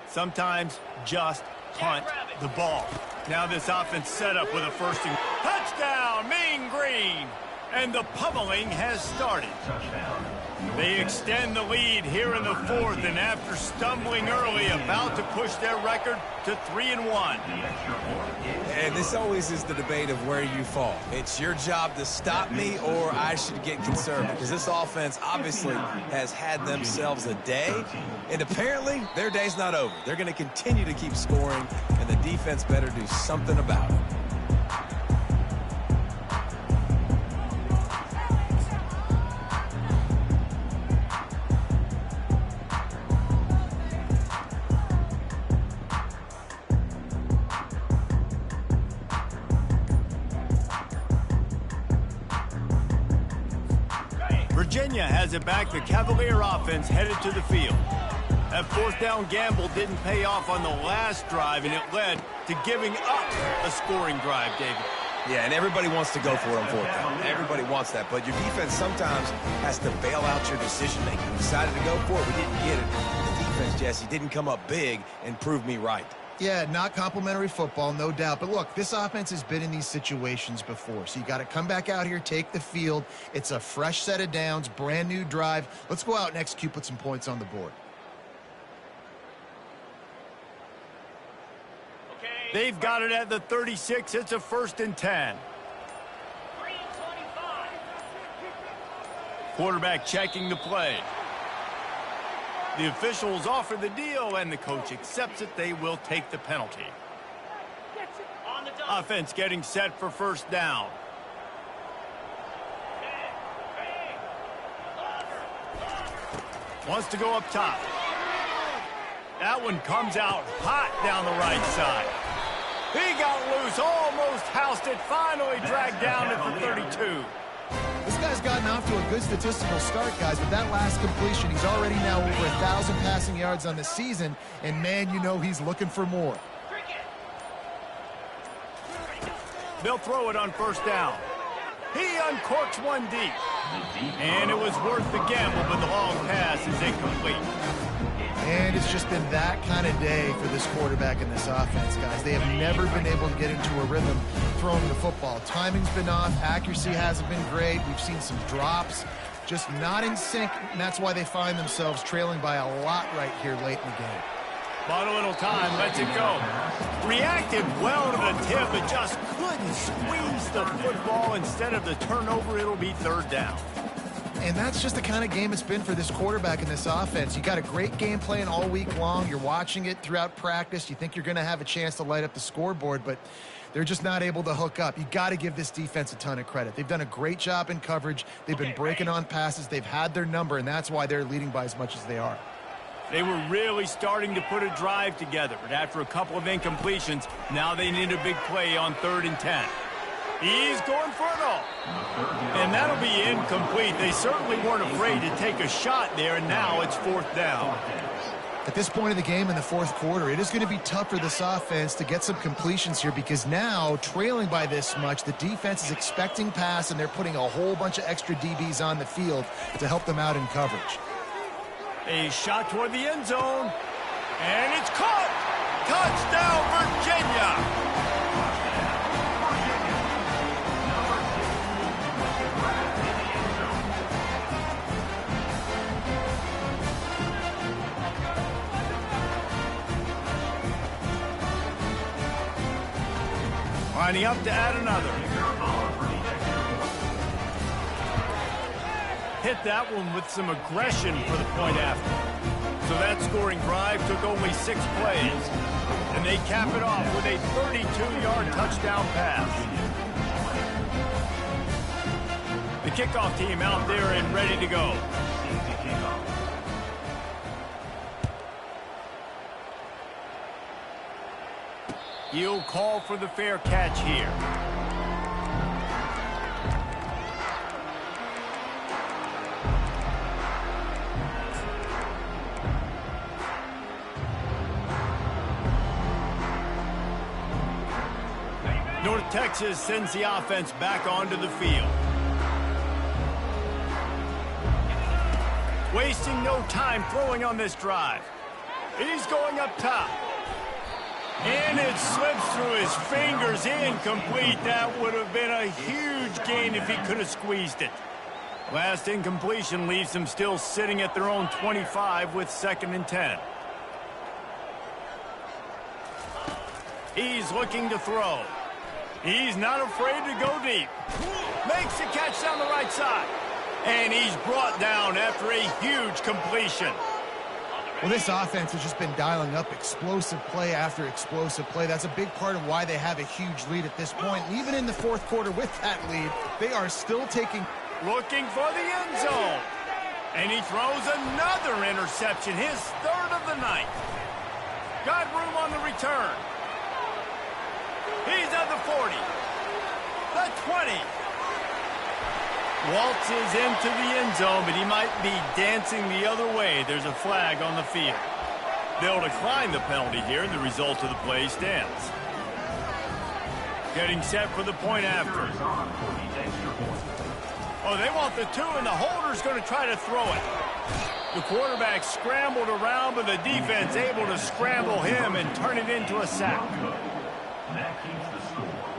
Sometimes just punt the ball. Now this offense set up with a 1st and touchdown, Mean Green. And the pummeling has started. Touchdown. They extend the lead here in the 4th, and after stumbling early, about to push their record to 3-1. And this always is the debate of where you fall. It's your job to stop me, or I should get conservative, because this offense obviously has had themselves a day, and apparently their day's not over. They're going to continue to keep scoring, and the defense better do something about it. Virginia has it back. The Cavalier offense headed to the field. That 4th down gamble didn't pay off on the last drive, and it led to giving up a scoring drive, David. Yeah, and everybody wants to go for it on 4th down. Everybody wants that, but your defense sometimes has to bail out your decision-making. We decided to go for it. We didn't get it. The defense, Jesse, didn't come up big and prove me right. Yeah, not complimentary football, no doubt. But look, this offense has been in these situations before. So you got to come back out here, take the field. It's a fresh set of downs, brand new drive. Let's go out and execute, put some points on the board. They've got it at the 36. It's a 1st and 10. Quarterback checking the play. The officials offer the deal, and the coach accepts it. They will take the penalty. Offense getting set for 1st down. Wants to go up top. That one comes out hot down the right side. He got loose, almost housed it, finally dragged down at the 32. This guy's gotten off to a good statistical start, guys, but that last completion, he's already now over 1,000 passing yards on the season, and man, you know he's looking for more. They'll throw it on 1st down. He uncorks one deep. And it was worth the gamble, but the long pass is incomplete. And it's just been that kind of day for this quarterback and this offense, guys. They have never been able to get into a rhythm throwing the football. Timing's been off. Accuracy hasn't been great. We've seen some drops. Just not in sync, and that's why they find themselves trailing by a lot right here late in the game. Bought a little time, lets it go. Reacted well to the tip, but just couldn't squeeze the football. Instead of the turnover, it'll be 3rd down. And that's just the kind of game it's been for this quarterback in this offense. You got a great game plan all week long. You're watching it throughout practice. You think you're going to have a chance to light up the scoreboard, but they're just not able to hook up. You got to give this defense a ton of credit. They've done a great job in coverage. They've been breaking on passes. They've had their number, and that's why they're leading by as much as they are. They were really starting to put a drive together, but after a couple of incompletions, now they need a big play on 3rd and 10. He's going for it all. And that'll be incomplete. They certainly weren't afraid to take a shot there, and now it's 4th down. At this point of the game in the 4th quarter, it is going to be tough for this offense to get some completions here because now, trailing by this much, the defense is expecting pass, and they're putting a whole bunch of extra DBs on the field to help them out in coverage. A shot toward the end zone, and it's caught! Touchdown, Virginia! Lining up to add another. Hit that one with some aggression for the point after. So that scoring drive took only 6 plays. And they cap it off with a 32-yard touchdown pass. The kickoff team out there and ready to go. He'll call for the fair catch here. North Texas sends the offense back onto the field. Wasting no time throwing on this drive. He's going up top. And it slips through his fingers, incomplete. That would have been a huge gain if he could have squeezed it. Last incompletion leaves them still sitting at their own 25 with 2nd and 10. He's looking to throw. He's not afraid to go deep. Makes the catch down the right side. And he's brought down after a huge completion. Well, this offense has just been dialing up explosive play after explosive play. That's a big part of why they have a huge lead at this point. And even in the 4th quarter with that lead, they are still taking... Looking for the end zone. And he throws another interception, his 3rd of the night. Got room on the return. He's at the 40. The 20. Waltzes into the end zone, but he might be dancing the other way. There's a flag on the field. They'll decline the penalty here, and the result of the play stands. Getting set for the point after. Oh, they want the 2, and the holder's going to try to throw it. The quarterback scrambled around, but the defense able to scramble him and turn it into a sack.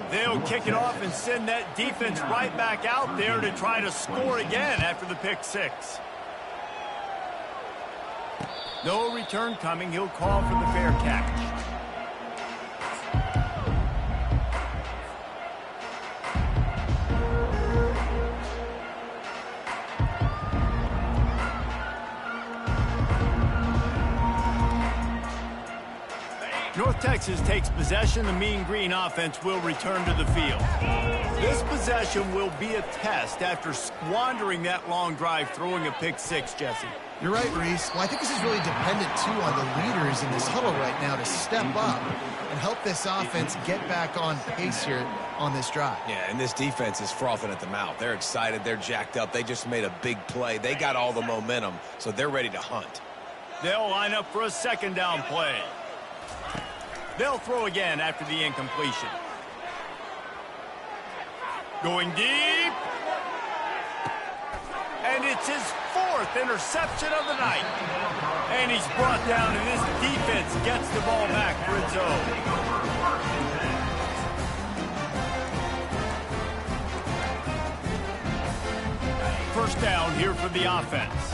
They'll kick it off and send that defense right back out there to try to score again after the pick 6. No return coming. He'll call for the fair catch. North Texas takes possession. The Mean Green offense will return to the field. This possession will be a test after squandering that long drive, throwing a pick 6, Jesse. You're right, Reese. Well, I think this is really dependent, too, on the leaders in this huddle right now to step up and help this offense get back on pace here on this drive. Yeah, and this defense is frothing at the mouth. They're excited. They're jacked up. They just made a big play. They got all the momentum, so they're ready to hunt. They'll line up for a 2nd down play. They'll throw again after the incompletion. Going deep. And it's his 4th interception of the night. And he's brought down, and this defense gets the ball back for its own. First down here for the offense.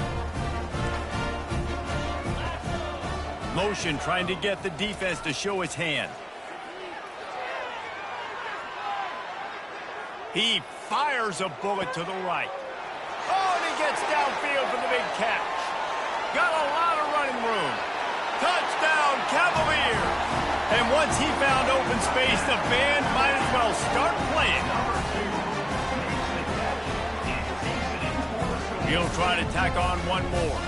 Motion trying to get the defense to show its hand. He fires a bullet to the right. Oh, and he gets downfield for the big catch. Got a lot of running room. Touchdown, Cavaliers! And once he found open space, the band might as well start playing. He'll try to tack on one more.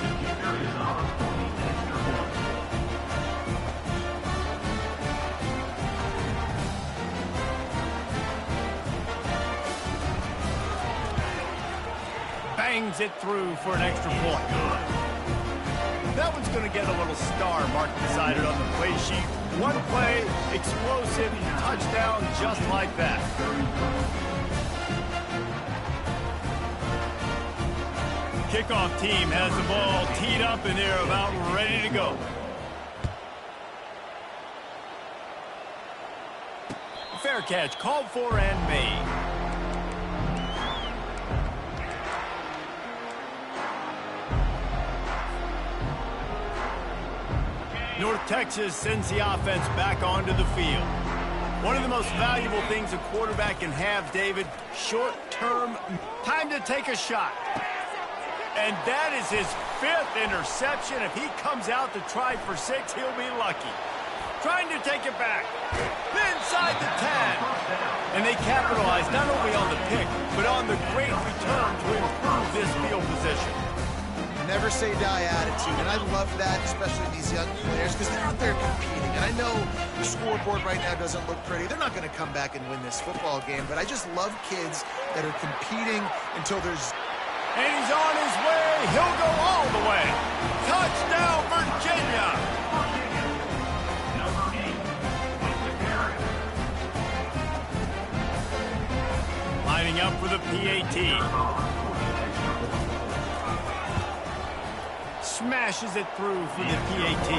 Bangs it through for an extra point. That one's going to get a little star mark decided on the play sheet. One play, explosive, touchdown just like that. Kickoff team has the ball teed up and they're about ready to go. Fair catch called for and made. North Texas sends the offense back onto the field. One of the most valuable things a quarterback can have, David, short-term time to take a shot. And that is his 5th interception. If he comes out to try for 6, he'll be lucky. Trying to take it back. Inside the 10. And they capitalize not only on the pick, but on the great return to improve this field position. Never say die attitude, and I love that, especially these young players, because they're out there competing. And I know the scoreboard right now doesn't look pretty. They're not going to come back and win this football game, but I just love kids that are competing until there's... And he's on his way. He'll go all the way. Touchdown, Virginia. Number 8 with the carry. Lining up for the PAT. Smashes it through for the PAT.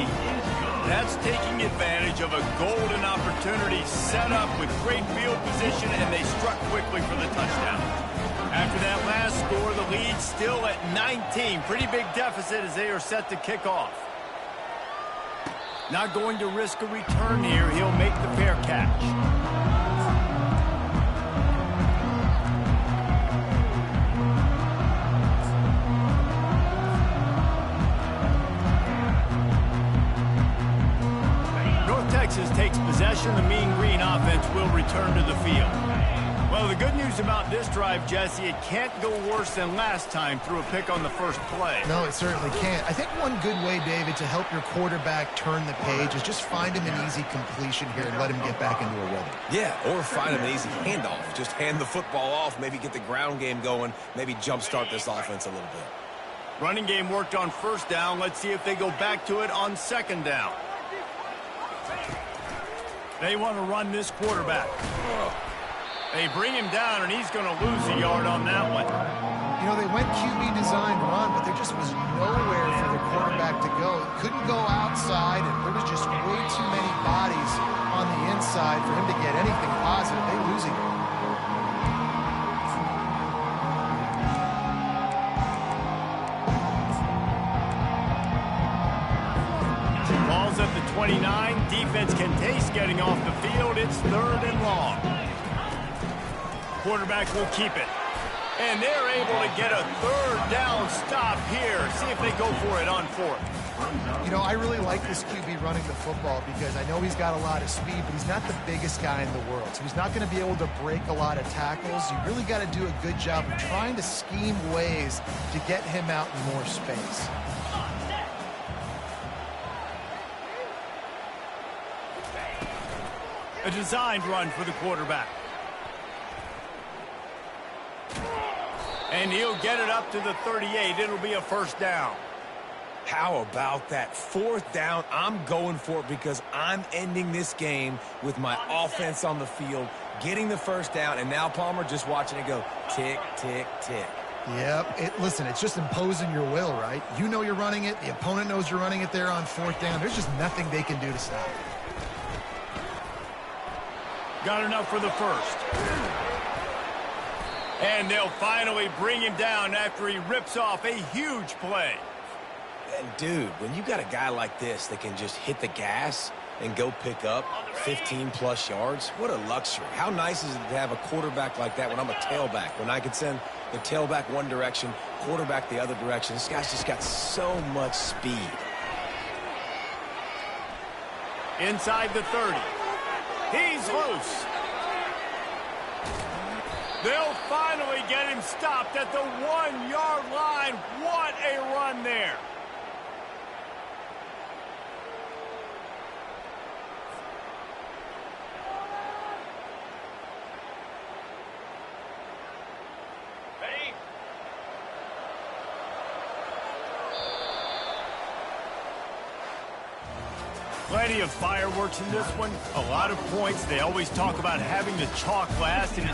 That's taking advantage of a golden opportunity set up with great field position, and they struck quickly for the touchdown. After that last score, the lead's still at 19. Pretty big deficit as they are set to kick off. Not going to risk a return here. He'll make the fair catch. Texas takes possession. The Mean Green offense will return to the field. Well, the good news about this drive, Jesse, it can't go worse than last time through a pick on the first play. No, it certainly can't. I think one good way, David, to help your quarterback turn the page is just find him an easy completion here and let him get back into a rhythm. Yeah, or find him an easy handoff. Just hand the football off, maybe get the ground game going, maybe jumpstart this offense a little bit. Running game worked on first down. Let's see if they go back to it on second down. They want to run this quarterback. They bring him down, and he's going to lose a yard on that one. You know, they went QB designed run, but there just was nowhere for the quarterback to go. He couldn't go outside, and there was just way too many bodies on the inside for him to get anything positive. They losing it. Ball's at the 29. Defense can taste getting off the field. It's 3rd and long. Quarterback will keep it. And they're able to get a 3rd down stop here. See if they go for it on 4th. You know, I really like this QB running the football because I know he's got a lot of speed, but he's not the biggest guy in the world. So he's not going to be able to break a lot of tackles. You really got to do a good job of trying to scheme ways to get him out in more space. A designed run for the quarterback. And he'll get it up to the 38. It'll be a 1st down. How about that 4th down? I'm going for it because I'm ending this game with my offense on the field, getting the 1st down, and now, Palmer, just watching it go tick, tick, tick. Yep. Listen, it's just imposing your will, right? You know you're running it. The opponent knows you're running it there on 4th down. There's just nothing they can do to stop it. Got enough for the 1st. And they'll finally bring him down after he rips off a huge play. And, dude, when you got a guy like this that can just hit the gas and go pick up 15-plus yards, what a luxury. How nice is it to have a quarterback like that when I'm a tailback, when I can send the tailback one direction, quarterback the other direction. This guy's just got so much speed. Inside the 30. He's loose. They'll finally get him stopped at the 1-yard line. What a run there. Plenty of fireworks in this one. A lot of points. They always talk about having the chalk last, and